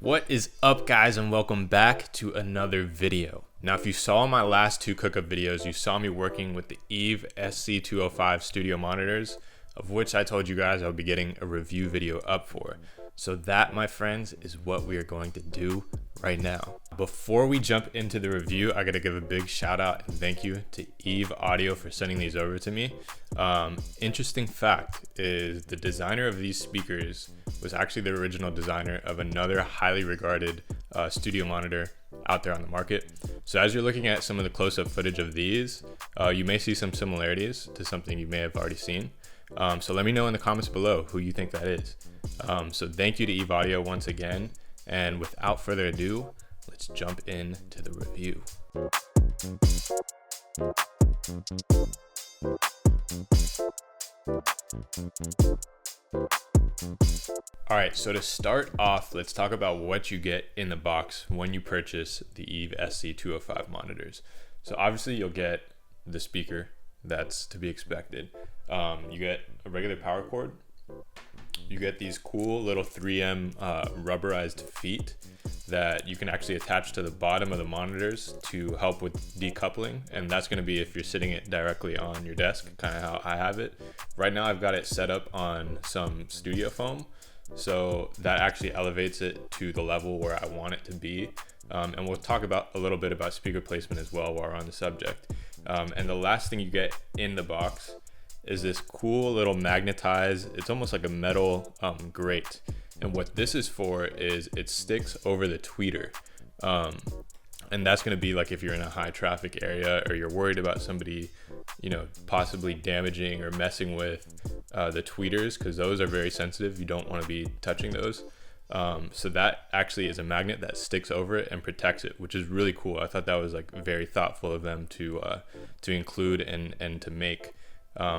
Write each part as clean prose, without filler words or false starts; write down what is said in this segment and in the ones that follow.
What is up, guys, and welcome back to another video. Now, if you saw my last two cookup videos, you saw me working with the Eve SC205 studio monitors, of which I told you guys I would be getting a review video up for. So that, my friends, is what we are going to do right now. Before we jump into the review, I gotta give a big shout out and thank you to Eve Audio for sending these over to me. Interesting fact is the designer of these speakers was actually the original designer of another highly regarded studio monitor out there on the market. So as you're looking at some of the close-up footage of these, you may see some similarities to something you may have already seen. So let me know in the comments below who you think that is. So thank you to Eve Audio once again. And without further ado, let's jump into the review. All right, so to start off, let's talk about what you get in the box when you purchase the Eve SC205 monitors. So obviously you'll get the speaker, that's to be expected. You get a regular power cord. You get these cool little 3M rubberized feet that you can actually attach to the bottom of the monitors to help with decoupling, and that's going to be if you're sitting it directly on your desk, kind of how I have it. Right now I've got it set up on some studio foam, so that actually elevates it to the level where I want it to be. And we'll talk about a little bit about speaker placement as well while we're on the subject. And the last thing you get in the box is this cool little magnetized, it's almost like a metal grate. And what this is for is it sticks over the tweeter. And that's gonna be like if you're in a high traffic area or you're worried about somebody, possibly damaging or messing with the tweeters, because those are very sensitive. You don't wanna be touching those. So that actually is a magnet that sticks over it and protects it, which is really cool. I thought that was like very thoughtful of them to include and to make.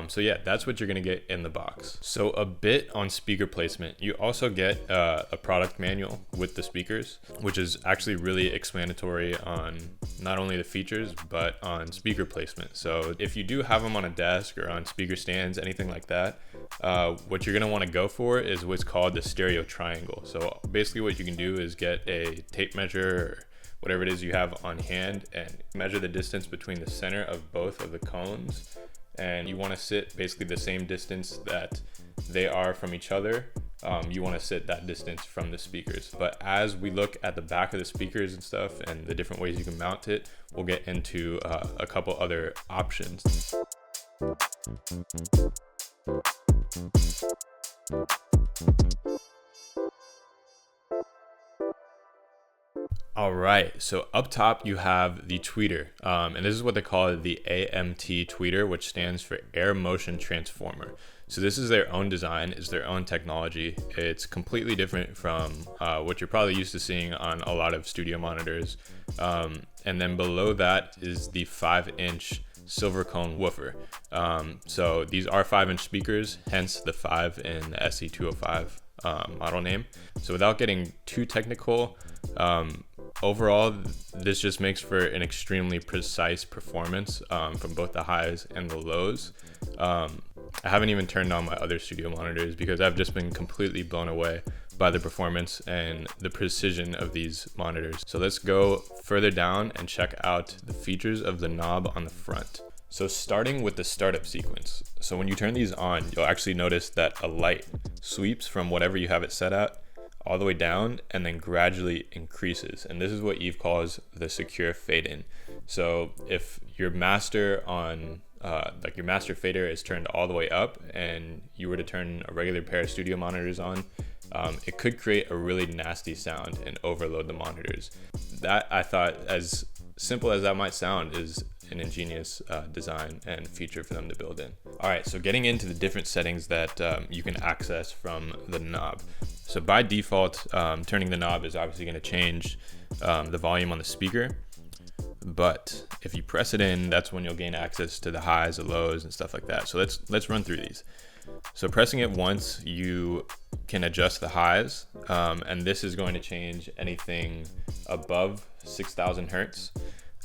So yeah, that's what you're gonna get in the box. So a bit on speaker placement. You also get a product manual with the speakers, which is actually really explanatory on not only the features, but on speaker placement. So if you do have them on a desk or on speaker stands, anything like that, what you're gonna wanna go for is what's called the stereo triangle. So basically what you can do is get a tape measure or whatever it is you have on hand and measure the distance between the center of both of the cones. And you want to sit basically the same distance that they are from each other. You want to sit that distance from the speakers. But as we look at the back of the speakers and stuff and the different ways you can mount it, we'll get into a couple other options. All right, so up top you have the tweeter, and this is what they call the AMT tweeter, which stands for Air Motion Transformer. So this is their own design, it's their own technology. It's completely different from what you're probably used to seeing on a lot of studio monitors. And then below that is the 5-inch silver cone woofer. So these are 5-inch speakers, hence the 5 in the SC205 model name. So without getting too technical, overall, this just makes for an extremely precise performance from both the highs and the lows. I haven't even turned on my other studio monitors because I've just been completely blown away by the performance and the precision of these monitors. So let's go further down and check out the features of the knob on the front. So starting with the startup sequence. So when you turn these on, you'll actually notice that a light sweeps from whatever you have it set at all the way down and then gradually increases. And this is what Eve calls the secure fade in. So if your master on like your master fader is turned all the way up and you were to turn a regular pair of studio monitors on, it could create a really nasty sound and overload the monitors. That, I thought, as simple as that might sound, is an ingenious design and feature for them to build in. All right, so getting into the different settings that you can access from the knob. So by default, turning the knob is obviously going to change the volume on the speaker. But if you press it in, that's when you'll gain access to the highs, the lows, and stuff like that. So let's run through these. So pressing it once, you can adjust the highs, and this is going to change anything above 6,000 hertz.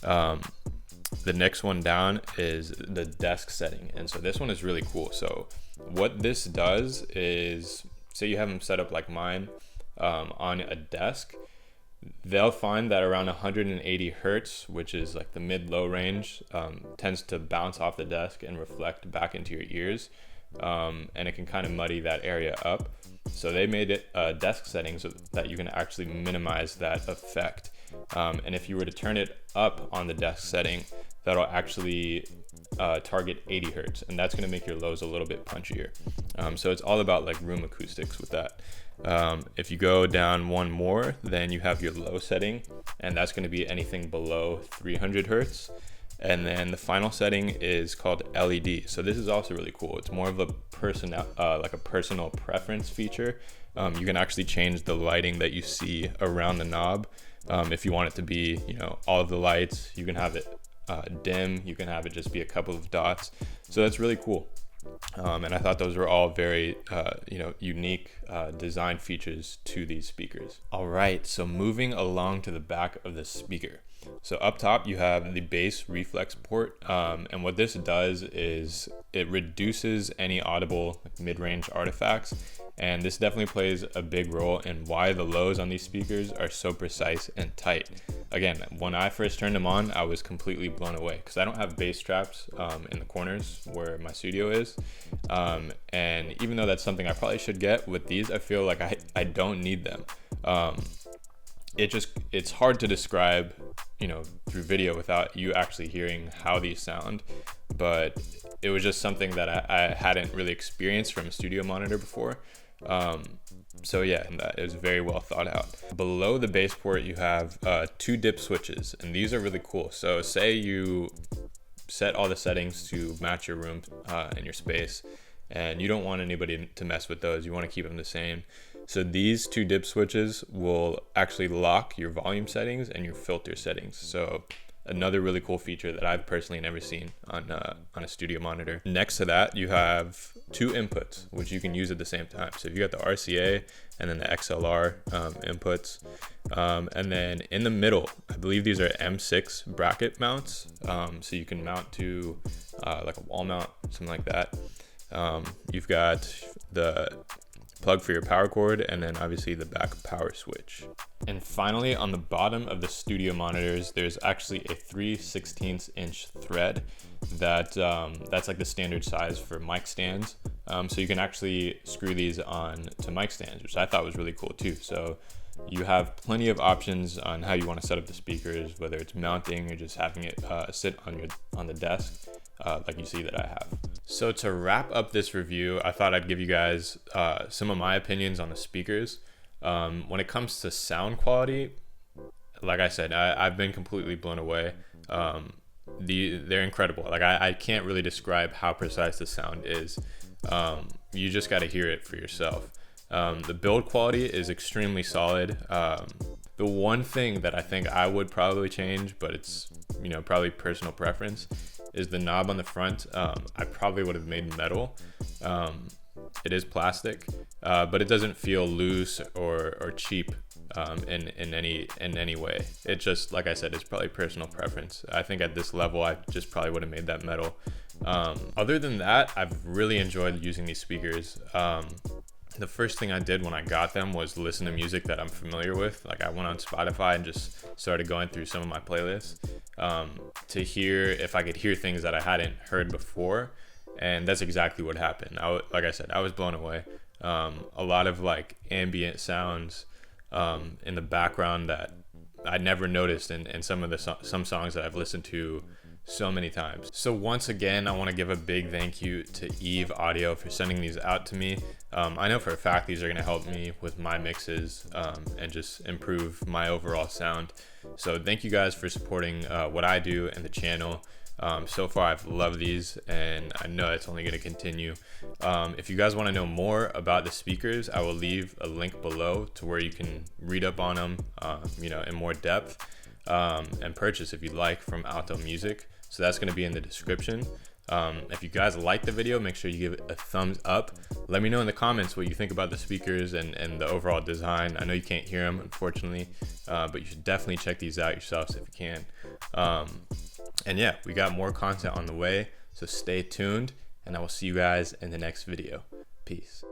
The next one down is the desk setting, and so this one is really cool. So what this does is, say you have them set up like mine on a desk, they'll find that around 180 hertz, which is like the mid-low range, tends to bounce off the desk and reflect back into your ears, and it can kind of muddy that area up. So they made it desk settings so that you can actually minimize that effect. And if you were to turn it up on the desk setting, that'll actually target 80 hertz, and that's going to make your lows a little bit punchier. So it's all about like room acoustics with that. If you go down one more, then you have your low setting, and that's going to be anything below 300 hertz. And then the final setting is called LED. So this is also really cool. It's more of a personal preference feature. You can actually change the lighting that you see around the knob. If you want it to be, all of the lights, you can have it dim. You can have it just be a couple of dots. So that's really cool. And I thought those were all very, unique design features to these speakers. All right, so moving along to the back of the speaker. So up top, you have the bass reflex port. And what this does is it reduces any audible mid-range artifacts. And this definitely plays a big role in why the lows on these speakers are so precise and tight. Again, when I first turned them on, I was completely blown away because I don't have bass traps in the corners where my studio is. And even though that's something I probably should get, with these, I feel like I don't need them. It's hard to describe, through video without you actually hearing how these sound, but it was just something that I hadn't really experienced from a studio monitor before. So yeah, and that is very well thought out. Below the bass port, you have 2 dip switches, and these are really cool. So say you set all the settings to match your room and your space, and you don't want anybody to mess with those. You want to keep them the same. So these 2 dip switches will actually lock your volume settings and your filter settings. So another really cool feature that I've personally never seen on a studio monitor. Next to that, you have 2 inputs, which you can use at the same time. So if you got the RCA and then the XLR inputs, and then in the middle, I believe these are M6 bracket mounts. So you can mount to like a wall mount, something like that. You've got the plug for your power cord, and then obviously the back power switch. And finally, on the bottom of the studio monitors, there's actually a 3/16 inch thread that's like the standard size for mic stands. So you can actually screw these on to mic stands, which I thought was really cool too. So you have plenty of options on how you want to set up the speakers, whether it's mounting or just having it sit on the desk, like you see that I have. So to wrap up this review, I thought I'd give you guys some of my opinions on the speakers. When it comes to sound quality, like I said, I've been completely blown away. They're incredible. Like I can't really describe how precise the sound is. You just got to hear it for yourself. The build quality is extremely solid. The one thing that I think I would probably change, but it's probably personal preference, is the knob on the front. I probably would have made metal. It is plastic, but it doesn't feel loose or cheap in any way. It just, like I said, it's probably personal preference. I think at this level, I just probably would have made that metal. Other than that, I've really enjoyed using these speakers. The first thing I did when I got them was listen to music that I'm familiar with. Like I went on Spotify and just started going through some of my playlists to hear if I could hear things that I hadn't heard before. And that's exactly what happened. Like I said, I was blown away. A lot of like ambient sounds in the background that I never noticed in some songs that I've listened to so many times. So once again, I want to give a big thank you to Eve Audio for sending these out to me. I know for a fact these are going to help me with my mixes and just improve my overall sound. So thank you guys for supporting what I do and the channel. So far I've loved these, and I know it's only going to continue. If you guys want to know more about the speakers, I will leave a link below to where you can read up on them in more depth, and purchase if you'd like from Alto Music. So that's going to be in the description. If you guys like the video, make sure you give it a thumbs up. Let me know in the comments what you think about the speakers and the overall design. I know you can't hear them, unfortunately, but you should definitely check these out yourselves if you can. And yeah, we got more content on the way, so stay tuned, and I will see you guys in the next video. Peace.